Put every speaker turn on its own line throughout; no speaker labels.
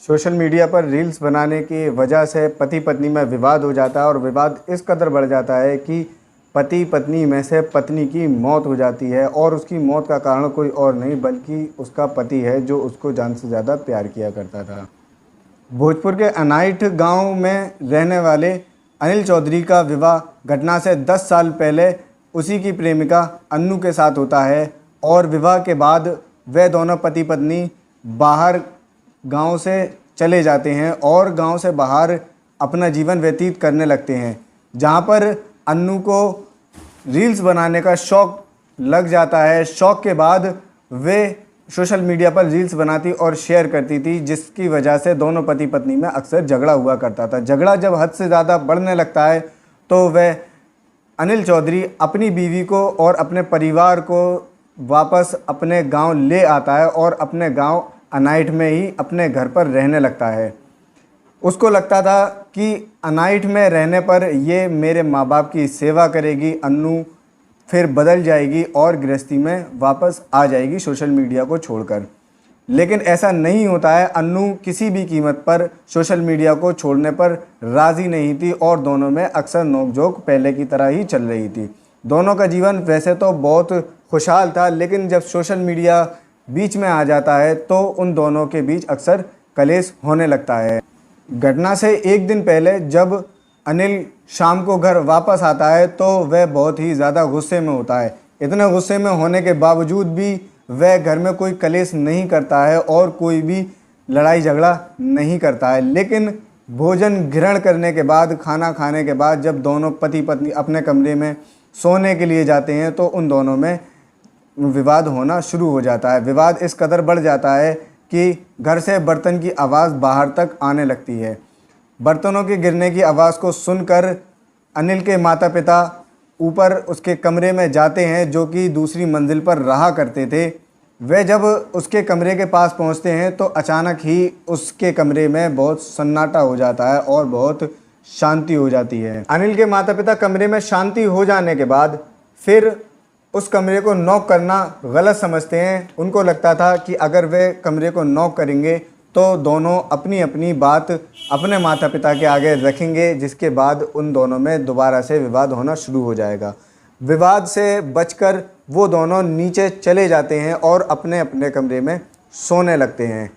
Social media पर reels बनाने की वजह से पति पत्नी में विवाद हो जाता है और विवाद इस कदर बढ़ जाता है कि पति पत्नी में से पत्नी की मौत हो जाती है और उसकी मौत का कारण कोई और नहीं बल्कि उसका पति है जो उसको जान से ज़्यादा प्यार किया करता था। भोजपुर के अनाइठ गांव में रहने वाले अनिल चौधरी का विवाह घटना से 10 साल पहले उसी की प्रेमिका अन्नू के साथ होता है और विवाह के बाद वे दोनों पति पत्नी बाहर गांव से चले जाते हैं और गांव से बाहर अपना जीवन व्यतीत करने लगते हैं, जहां पर अन्नू को रील्स बनाने का शौक़ लग जाता है। शौक़ के बाद वे सोशल मीडिया पर रील्स बनाती और शेयर करती थी, जिसकी वजह से दोनों पति पत्नी में अक्सर झगड़ा हुआ करता था। झगड़ा जब हद से ज़्यादा बढ़ने लगता है तो वह अनिल चौधरी अपनी बीवी को और अपने परिवार को वापस अपने गांव ले आता है और अपने गांव अनाइठ में ही अपने घर पर रहने लगता है। उसको लगता था कि अनाइठ में रहने पर ये मेरे माँ बाप की सेवा करेगी, अन्नू फिर बदल जाएगी और गृहस्थी में वापस आ जाएगी सोशल मीडिया को छोड़कर। लेकिन ऐसा नहीं होता है। अन्नू किसी भी कीमत पर सोशल मीडिया को छोड़ने पर राज़ी नहीं थी और दोनों में अक्सर नोकझोंक पहले की तरह ही चल रही थी। दोनों का जीवन वैसे तो बहुत खुशहाल था, लेकिन जब सोशल मीडिया बीच में आ जाता है तो उन दोनों के बीच अक्सर कलेश होने लगता है। घटना से एक दिन पहले जब अनिल शाम को घर वापस आता है तो वह बहुत ही ज़्यादा गुस्से में होता है। इतने गुस्से में होने के बावजूद भी वह घर में कोई कलेश नहीं करता है और कोई भी लड़ाई झगड़ा नहीं करता है। लेकिन भोजन ग्रहण करने के बाद, खाना खाने के बाद जब दोनों पति पत्नी अपने कमरे में सोने के लिए जाते हैं तो उन दोनों में विवाद होना शुरू हो जाता है। विवाद इस कदर बढ़ जाता है कि घर से बर्तन की आवाज़ बाहर तक आने लगती है। बर्तनों के गिरने की आवाज़ को सुनकर अनिल के माता पिता ऊपर उसके कमरे में जाते हैं, जो कि दूसरी मंजिल पर रहा करते थे। वे जब उसके कमरे के पास पहुंचते हैं तो अचानक ही उसके कमरे में बहुत सन्नाटा हो जाता है और बहुत शांति हो जाती है। अनिल के माता पिता कमरे में शांति हो जाने के बाद फिर उस कमरे को नॉक करना गलत समझते हैं। उनको लगता था कि अगर वे कमरे को नॉक करेंगे तो दोनों अपनी अपनी बात अपने माता पिता के आगे रखेंगे, जिसके बाद उन दोनों में दोबारा से विवाद होना शुरू हो जाएगा। विवाद से बचकर वो दोनों नीचे चले जाते हैं और अपने अपने कमरे में सोने लगते हैं।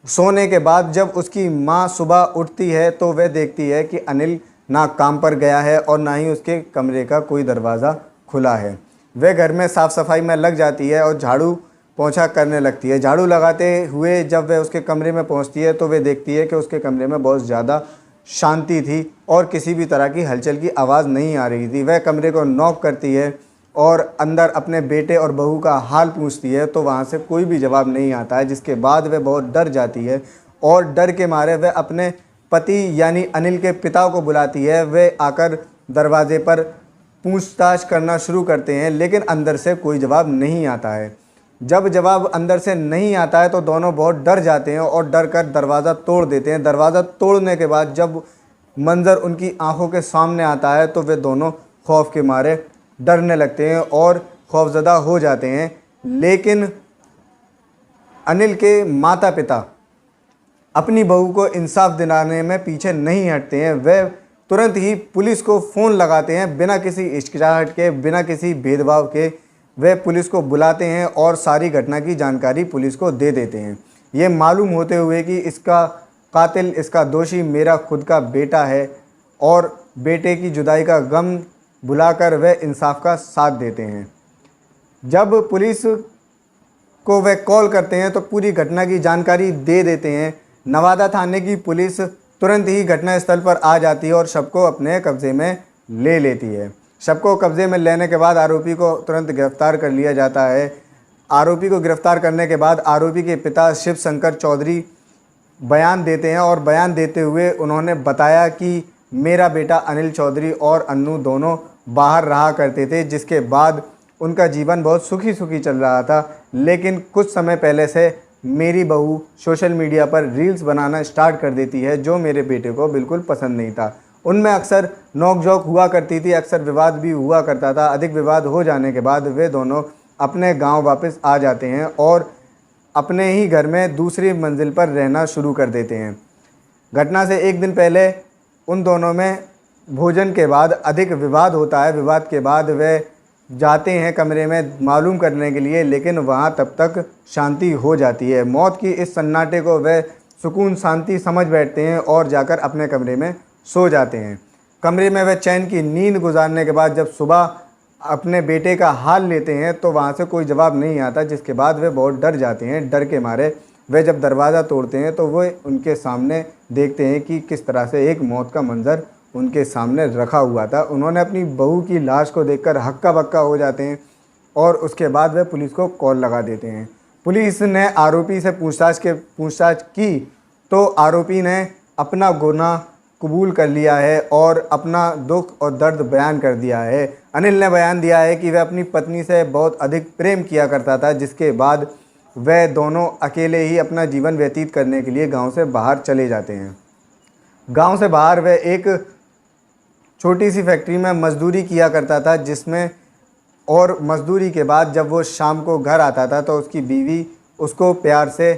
सोने के बाद जब उसकी माँ सुबह उठती है तो वह देखती है कि अनिल ना काम पर गया है और ना ही उसके कमरे का कोई दरवाज़ा खुला है। वह घर में साफ़ सफाई में लग जाती है और झाड़ू पोंछा करने लगती है। झाड़ू लगाते हुए जब वह उसके कमरे में पहुंचती है तो वह देखती है कि उसके कमरे में बहुत ज़्यादा शांति थी और किसी भी तरह की हलचल की आवाज़ नहीं आ रही थी। वह कमरे को नॉक करती है और अंदर अपने बेटे और बहू का हाल पूछती है तो वहाँ से कोई भी जवाब नहीं आता है, जिसके बाद वह बहुत डर जाती है और डर के मारे वह अपने पति यानी अनिल के पिता को बुलाती है। वे आकर दरवाजे पर पूछताछ करना शुरू करते हैं, लेकिन अंदर से कोई जवाब नहीं आता है। जब जवाब अंदर से नहीं आता है तो दोनों बहुत डर जाते हैं और डर कर दरवाज़ा तोड़ देते हैं। दरवाज़ा तोड़ने के बाद जब मंज़र उनकी आंखों के सामने आता है तो वे दोनों खौफ के मारे डरने लगते हैं और खौफज़दा हो जाते हैं। लेकिन अनिल के माता पिता अपनी बहू को इंसाफ दिलाने में पीछे नहीं हटते हैं। वे तुरंत ही पुलिस को फ़ोन लगाते हैं, बिना किसी हिचकिचाहट के, बिना किसी भेदभाव के वे पुलिस को बुलाते हैं और सारी घटना की जानकारी पुलिस को दे देते हैं। ये मालूम होते हुए कि इसका कातिल, इसका दोषी मेरा खुद का बेटा है और बेटे की जुदाई का गम बुलाकर वे इंसाफ का साथ देते हैं। जब पुलिस को वे कॉल करते हैं तो पूरी घटना की जानकारी दे देते हैं। नवादा थाने की पुलिस तुरंत ही घटनास्थल पर आ जाती है और शव को अपने कब्ज़े में ले लेती है। शव को कब्ज़े में लेने के बाद आरोपी को तुरंत गिरफ्तार कर लिया जाता है। आरोपी को गिरफ्तार करने के बाद आरोपी के पिता शिव शंकर चौधरी बयान देते हैं और बयान देते हुए उन्होंने बताया कि मेरा बेटा अनिल चौधरी और अन्नू दोनों बाहर रहा करते थे, जिसके बाद उनका जीवन बहुत सुखी सुखी चल रहा था। लेकिन कुछ समय पहले से मेरी बहू सोशल मीडिया पर रील्स बनाना स्टार्ट कर देती है, जो मेरे बेटे को बिल्कुल पसंद नहीं था। उनमें अक्सर नोक-झोंक हुआ करती थी, अक्सर विवाद भी हुआ करता था। अधिक विवाद हो जाने के बाद वे दोनों अपने गांव वापस आ जाते हैं और अपने ही घर में दूसरी मंजिल पर रहना शुरू कर देते हैं। घटना से एक दिन पहले उन दोनों में भोजन के बाद अधिक विवाद होता है। विवाद के बाद वे जाते हैं कमरे में मालूम करने के लिए, लेकिन वहाँ तब तक शांति हो जाती है। मौत की इस सन्नाटे को वे सुकून शांति समझ बैठते हैं और जाकर अपने कमरे में सो जाते हैं। कमरे में वे चैन की नींद गुजारने के बाद जब सुबह अपने बेटे का हाल लेते हैं तो वहाँ से कोई जवाब नहीं आता, जिसके बाद वे बहुत डर जाते हैं। डर के मारे वे जब दरवाज़ा तोड़ते हैं तो वे उनके सामने देखते हैं कि किस तरह से एक मौत का मंजर उनके सामने रखा हुआ था। उन्होंने अपनी बहू की लाश को देखकर हक्का बक्का हो जाते हैं और उसके बाद वे पुलिस को कॉल लगा देते हैं। पुलिस ने आरोपी से पूछताछ की तो आरोपी ने अपना गुनाह कबूल कर लिया है और अपना दुख और दर्द बयान कर दिया है। अनिल ने बयान दिया है कि वह अपनी पत्नी से बहुत अधिक प्रेम किया करता था, जिसके बाद वह दोनों अकेले ही अपना जीवन व्यतीत करने के लिए गांव से बाहर चले जाते हैं। गांव से बाहर वह एक छोटी सी फैक्ट्री में मजदूरी किया करता था, जिसमें और मजदूरी के बाद जब वो शाम को घर आता था तो उसकी बीवी उसको प्यार से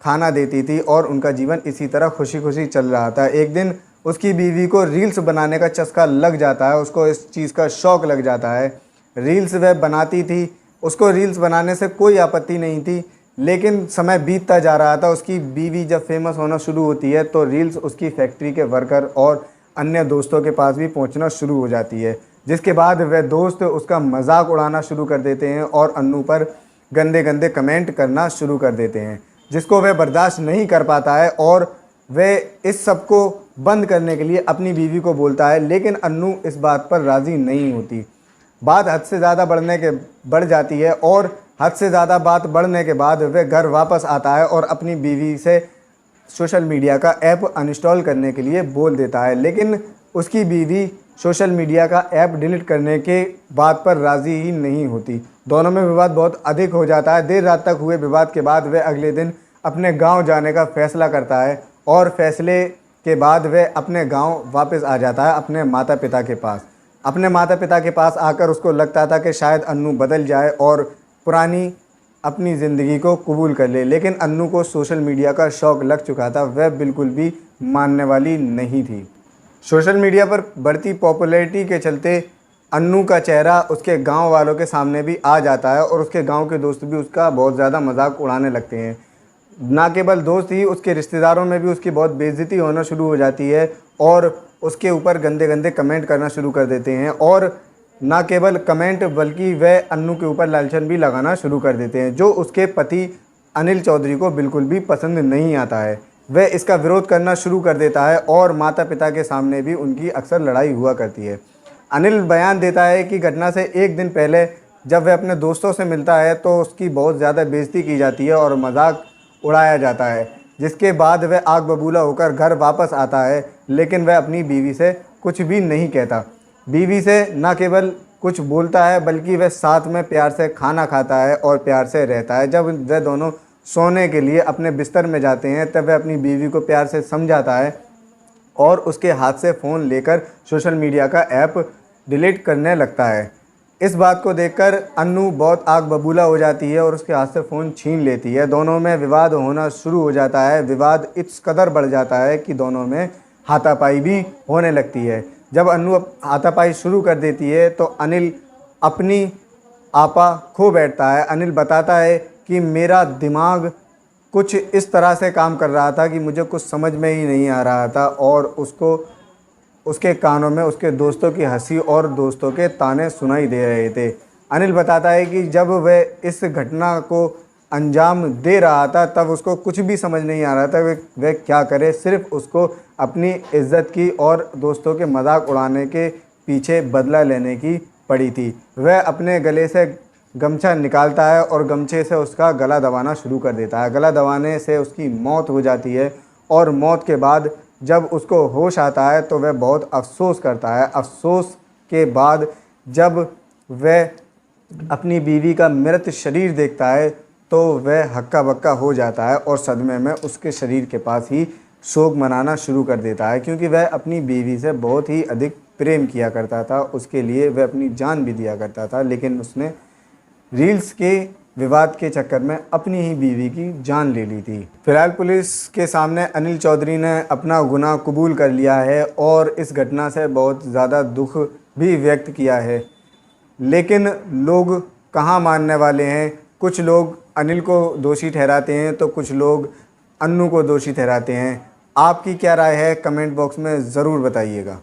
खाना देती थी और उनका जीवन इसी तरह खुशी खुशी चल रहा था। एक दिन उसकी बीवी को रील्स बनाने का चस्का लग जाता है, उसको इस चीज़ का शौक़ लग जाता है। रील्स वह बनाती थी, उसको रील्स बनाने से कोई आपत्ति नहीं थी, लेकिन समय बीतता जा रहा था। उसकी बीवी जब फेमस होना शुरू होती है तो रील्स उसकी फैक्ट्री के वर्कर और अन्य दोस्तों के पास भी पहुंचना शुरू हो जाती है, जिसके बाद वह दोस्त उसका मजाक उड़ाना शुरू कर देते हैं और अन्नू पर गंदे गंदे कमेंट करना शुरू कर देते हैं, जिसको वह बर्दाश्त नहीं कर पाता है और वह इस सब को बंद करने के लिए अपनी बीवी को बोलता है। लेकिन अन्नू इस बात पर राज़ी नहीं होती। बात हद से ज़्यादा बढ़ जाती है और हद से ज़्यादा बात बढ़ने के बाद वह घर वापस आता है और अपनी बीवी से सोशल मीडिया का ऐप अनइंस्टॉल करने के लिए बोल देता है। लेकिन उसकी बीवी सोशल मीडिया का ऐप डिलीट करने के बात पर राज़ी ही नहीं होती। दोनों में विवाद बहुत अधिक हो जाता है। देर रात तक हुए विवाद के बाद वह अगले दिन अपने गांव जाने का फ़ैसला करता है और फैसले के बाद वह अपने गांव वापस आ जाता है अपने माता पिता के पास। अपने माता पिता के पास आकर उसको लगता था कि शायद अन्नू बदल जाए और पुरानी अपनी ज़िंदगी को कबूल कर ले, लेकिन अन्नू को सोशल मीडिया का शौक़ लग चुका था। वह बिल्कुल भी मानने वाली नहीं थी। सोशल मीडिया पर बढ़ती पॉपुलैरिटी के चलते अन्नू का चेहरा उसके गांव वालों के सामने भी आ जाता है और उसके गांव के दोस्त भी उसका बहुत ज़्यादा मजाक उड़ाने लगते हैं। ना केवल दोस्त ही, उसके रिश्तेदारों में भी उसकी बहुत बेइज्जती होना शुरू हो जाती है और उसके ऊपर गंदे गंदे कमेंट करना शुरू कर देते हैं। और ना केवल कमेंट बल्कि वह अन्नू के ऊपर लालचन भी लगाना शुरू कर देते हैं, जो उसके पति अनिल चौधरी को बिल्कुल भी पसंद नहीं आता है। वह इसका विरोध करना शुरू कर देता है और माता पिता के सामने भी उनकी अक्सर लड़ाई हुआ करती है। अनिल बयान देता है कि घटना से एक दिन पहले जब वह अपने दोस्तों से मिलता है तो उसकी बहुत ज़्यादा बेइज्जती की जाती है और मजाक उड़ाया जाता है, जिसके बाद वह आग बबूला होकर घर वापस आता है। लेकिन वह अपनी बीवी से कुछ भी नहीं कहता। बीवी से न केवल कुछ बोलता है बल्कि वह साथ में प्यार से खाना खाता है और प्यार से रहता है। जब वह दोनों सोने के लिए अपने बिस्तर में जाते हैं तब वह अपनी बीवी को प्यार से समझाता है और उसके हाथ से फ़ोन लेकर सोशल मीडिया का ऐप डिलीट करने लगता है। इस बात को देखकर अन्नू बहुत आग बबूला हो जाती है और उसके हाथ से फ़ोन छीन लेती है। दोनों में विवाद होना शुरू हो जाता है। विवाद इस कदर बढ़ जाता है कि दोनों में हाथापाई भी होने लगती है। जब अन्नू हाथापाई शुरू कर देती है तो अनिल अपनी आपा खो बैठता है। अनिल बताता है कि मेरा दिमाग कुछ इस तरह से काम कर रहा था कि मुझे कुछ समझ में ही नहीं आ रहा था और उसके कानों में उसके दोस्तों की हंसी और दोस्तों के ताने सुनाई दे रहे थे। अनिल बताता है कि जब वह इस घटना को अंजाम दे रहा था तब उसको कुछ भी समझ नहीं आ रहा था वह क्या करे। सिर्फ उसको अपनी इज्जत की और दोस्तों के मजाक उड़ाने के पीछे बदला लेने की पड़ी थी। वह अपने गले से गमछा निकालता है और गमछे से उसका गला दबाना शुरू कर देता है। गला दबाने से उसकी मौत हो जाती है और मौत के बाद जब उसको होश आता है तो वह बहुत अफसोस करता है। अफसोस के बाद जब वह अपनी बीवी का मृत शरीर देखता है तो वह हक्का बक्का हो जाता है और सदमे में उसके शरीर के पास ही शोक मनाना शुरू कर देता है, क्योंकि वह अपनी बीवी से बहुत ही अधिक प्रेम किया करता था। उसके लिए वह अपनी जान भी दिया करता था, लेकिन उसने रील्स के विवाद के चक्कर में अपनी ही बीवी की जान ले ली थी। फिलहाल पुलिस के सामने अनिल चौधरी ने अपना गुनाह कबूल कर लिया है और इस घटना से बहुत ज़्यादा दुख भी व्यक्त किया है। लेकिन लोग कहाँ मानने वाले हैं। कुछ लोग अनिल को दोषी ठहराते हैं तो कुछ लोग अन्नू को दोषी ठहराते हैं। आपकी क्या राय है, कमेंट बॉक्स में ज़रूर बताइएगा।